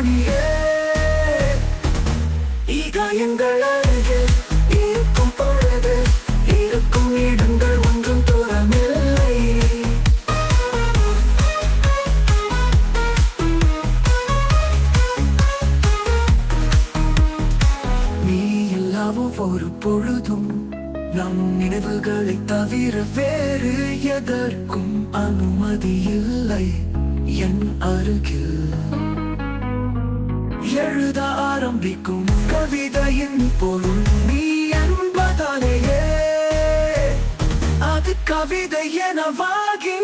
மணியே இதயங்கள் அருகில் இருக்கும் பொழுது இருக்கும் இடங்கள் ஒன்றும் தூரமில்லை. நீ இல்லாமல் ஒரு பொழுதும் நம் நினைவுகளை தவிர வேறு எதற்கும் அனுமதி இல்லை. என் அருகில் எழுத ஆரம்பிக்கும் கவிதையின் பொருள் நீ என்பதாலேயே அது கவிதை எனவாகி